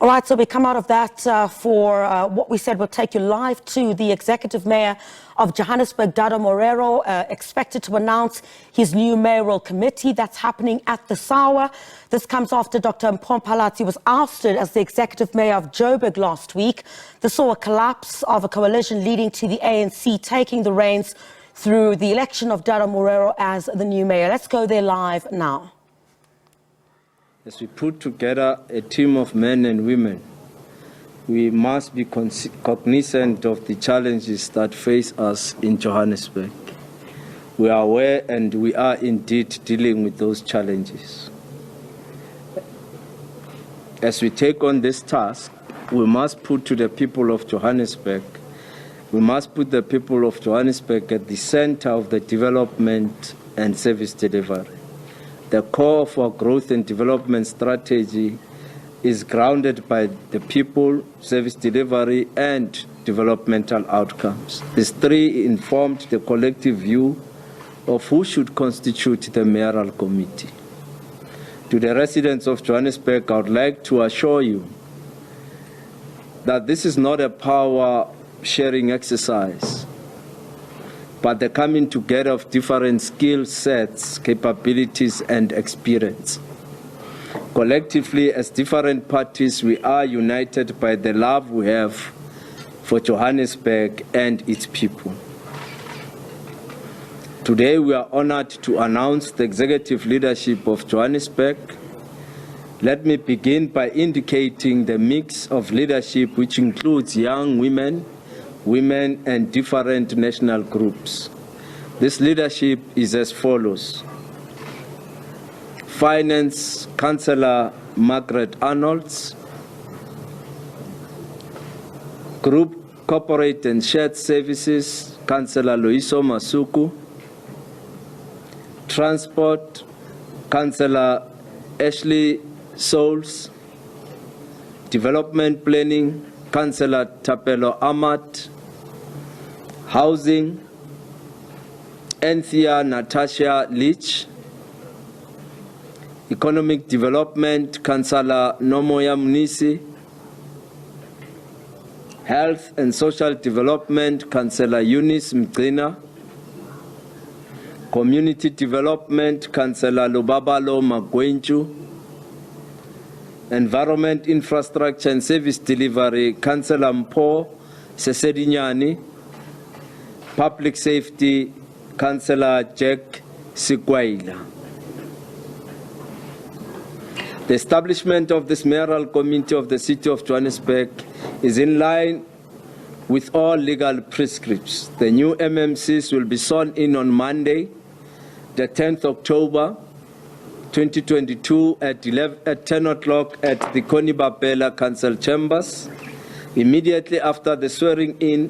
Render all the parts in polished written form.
All right, so we come out of that for what we said would take you live to the Executive Mayor of Johannesburg, Dada Morero, expected to announce his new Mayoral Committee. That's happening at the Sawa. This comes after Dr. Mpho Phalatse was ousted as the Executive Mayor of Joburg last week. This saw a collapse of a coalition leading to the ANC taking the reins through the election of Dada Morero as the new mayor. Let's go there live now. As we put together a team of men and women, we must be cognizant of the challenges that face us in Johannesburg. We are aware and we are indeed dealing with those challenges. As we take on this task, we must put to the people of Johannesburg, we must put the people of Johannesburg at the center of the development and service delivery. The core of our growth and development strategy is grounded by the people, service delivery, and developmental outcomes. These three informed the collective view of who should constitute the Mayoral Committee. To the residents of Johannesburg, I would like to assure you that this is not a power-sharing exercise, but the coming together of different skill sets, capabilities, and experience. Collectively, as different parties, we are united by the love we have for Johannesburg and its people. Today, we are honored to announce the executive leadership of Johannesburg. Let me begin by indicating the mix of leadership, which includes young women, and different national groups. This leadership is as follows. Finance, Councillor Margaret Arnolds. Group Corporate and Shared Services, Councillor Loiso Masuku. Transport, Councillor Ashley Souls. Development Planning, Councillor Tapelo Amat. Housing, Anthea Natasha Leach. Economic Development, Councillor Nomoya Munisi. Health and Social Development, Councillor Eunice Mgcina. Community Development, Councillor Lubabalo Magwenju. Environment, Infrastructure and Service Delivery, Councillor Mpho Sesedinyani. Public Safety, Councillor Jack Sikwaila. The establishment of this Mayoral Committee of the City of Johannesburg is in line with all legal prescripts. The new MMCs will be sworn in on Monday, the 10th October 2022 at 10 o'clock at the Connie Bapela Council Chambers. Immediately after the swearing in,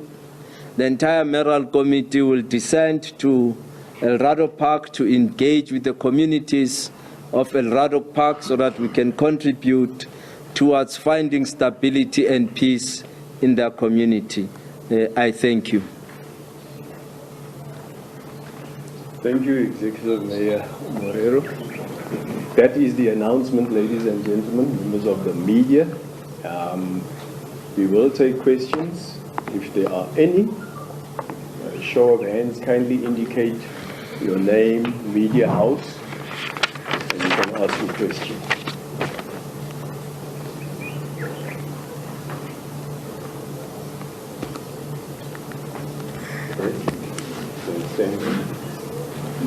the entire Mayoral Committee will descend to El Rado Park to engage with the communities of El Rado Park so that we can contribute towards finding stability and peace in their community. I thank you. Thank you, Executive Mayor Morero. That is the announcement, ladies and gentlemen, members of the media. We will take questions if there are any. Show of hands, kindly indicate your name, media house, and you can ask your question.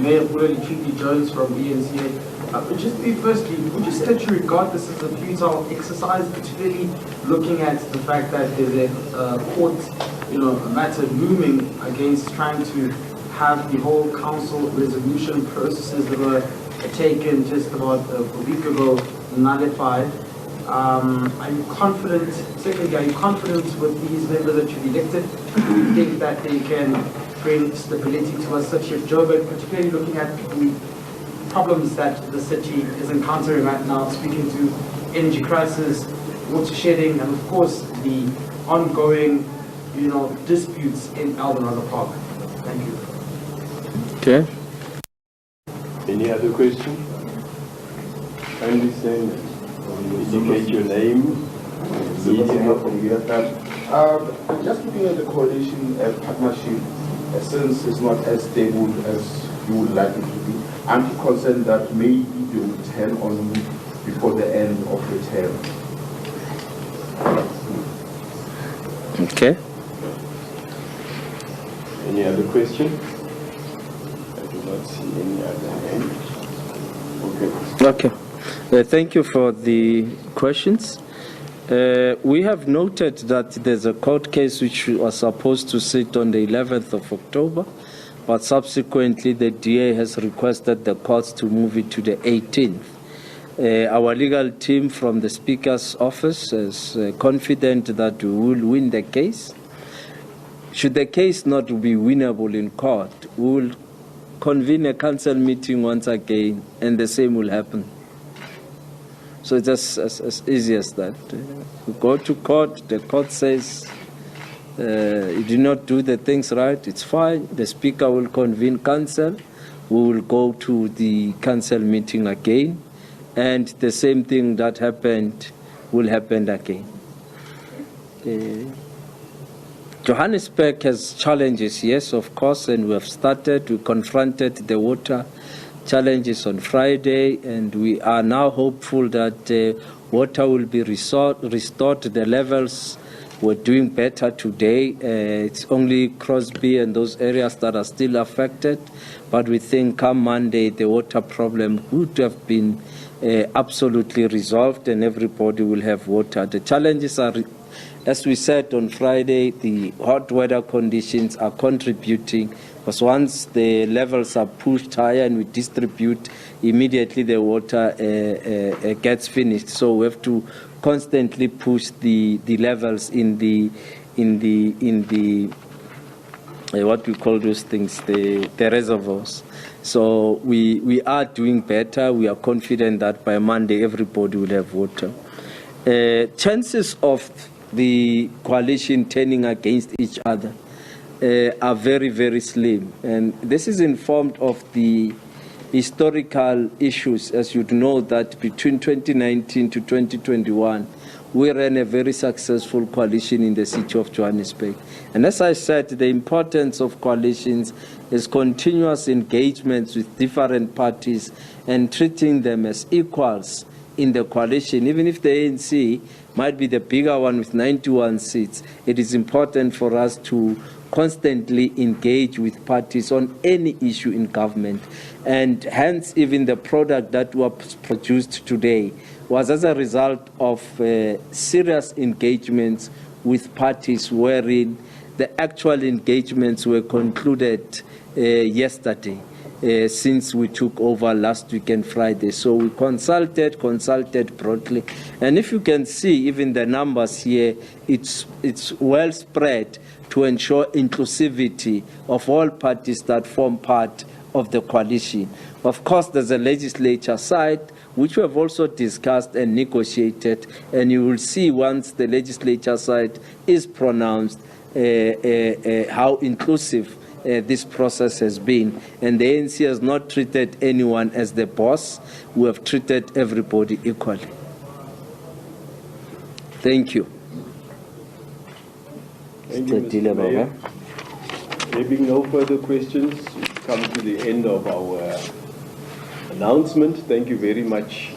Mayor Puleli Jones from ENCA. Firstly, would you state you regard this as a futile exercise, particularly looking at the fact that there's a court matter looming against trying to have the whole council resolution processes that were taken just about a week ago nullified? Are you confident, secondly, are you confident with these members that you've elected? Do you think that they can bring stability to a city of Joburg, particularly looking at the problems that the city is encountering right now, speaking to energy crisis, water shedding, and of course the ongoing disputes in Eldorado Park? Thank you. Okay. Any other question? Kindly stand. Indicate your name Just looking at the coalition partnership, since it's not as stable as you would like it to be, aren't you concerned that maybe they will turn on you before the end of the term? Okay. Any other question? I do not see any other hand. Okay. Okay. Thank you for the questions. We have noted that there's a court case which was supposed to sit on the 11th of October, but subsequently the DA has requested the courts to move it to the 18th. Our legal team from the Speaker's office is confident that we will win the case. Should the case not be winnable in court, we will convene a council meeting once again and the same will happen. So it's just as easy as that. We go to court, the court says you did not do the things right, it's fine. The Speaker will convene council. We will go to the council meeting again, and the same thing that happened will happen again. Johannesburg has challenges, yes, of course, and we have started. We confronted the water challenges on Friday, and we are now hopeful that water will be restored. The levels were doing better today. It's only Crosby and those areas that are still affected, but we think come Monday the water problem would have been absolutely resolved and everybody will have water. The challenges are, as we said on Friday, the hot weather conditions are contributing, because once the levels are pushed higher and we distribute, immediately the water gets finished. So we have to constantly push the levels in the what we call those things, the reservoirs. So we are doing better. We are confident that by Monday everybody will have water. Chances of the coalition turning against each other are very, very slim. And this is informed of the historical issues. As you'd know, that between 2019 to 2021, we ran a very successful coalition in the city of Johannesburg. And as I said, the importance of coalitions is continuous engagements with different parties and treating them as equals in the coalition. Even if the ANC might be the bigger one with 91 seats, it is important for us to constantly engage with parties on any issue in government. And hence, even the product that was produced today was as a result of serious engagements with parties, wherein the actual engagements were concluded yesterday, since we took over last weekend Friday. So we consulted broadly. And if you can see even the numbers here, it's well spread to ensure inclusivity of all parties that form part of the coalition. Of course, there's a legislature side, which we have also discussed and negotiated, and you will see once the legislature side is pronounced how inclusive this process has been. And the ANC has not treated anyone as the boss. We have treated everybody equally. Thank you. Thank you, Mr. Mayor. There being no further questions, we come to the end of our announcement. Thank you very much,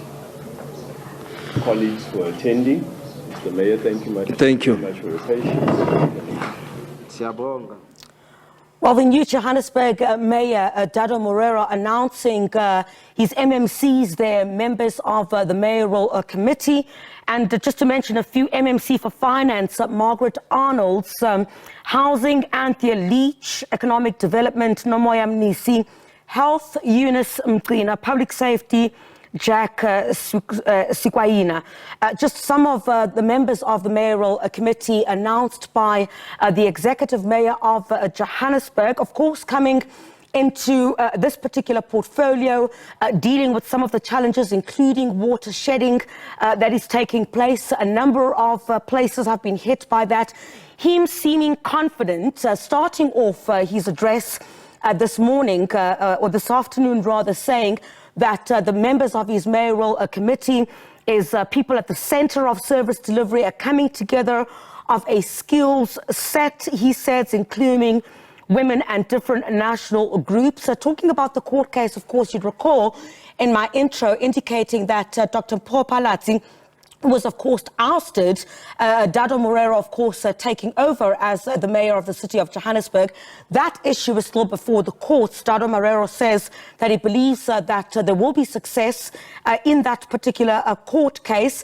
colleagues, for attending. Mr. Mayor, thank you much. Thank you. Very much for your patience. Well, the new Johannesburg Mayor, Dada Morero, announcing his MMCs, they're members of the Mayoral Committee. And just to mention a few, MMC for Finance, Margaret Arnold's, Housing, Anthea Leach, Economic Development, Nomoya Mnisi, Health, Eunice Mqina, Public Safety, Jack Sikwaina. Just some of the members of the Mayoral Committee announced by the Executive Mayor of Johannesburg, of course, coming into this particular portfolio, dealing with some of the challenges, including water shedding that is taking place. A number of places have been hit by that. Him seeming confident, starting off his address this morning, or this afternoon rather, saying that the members of his mayoral committee is people at the center of service delivery are coming together of a skills set, he says, including women and different national groups. Talking about the court case, of course, you'd recall in my intro indicating that Dr. Mpho Phalatse was, of course, ousted. Dada Morero, of course, taking over as the mayor of the city of Johannesburg. That issue is still before the courts. Dada Morero says that he believes that there will be success in that particular court case.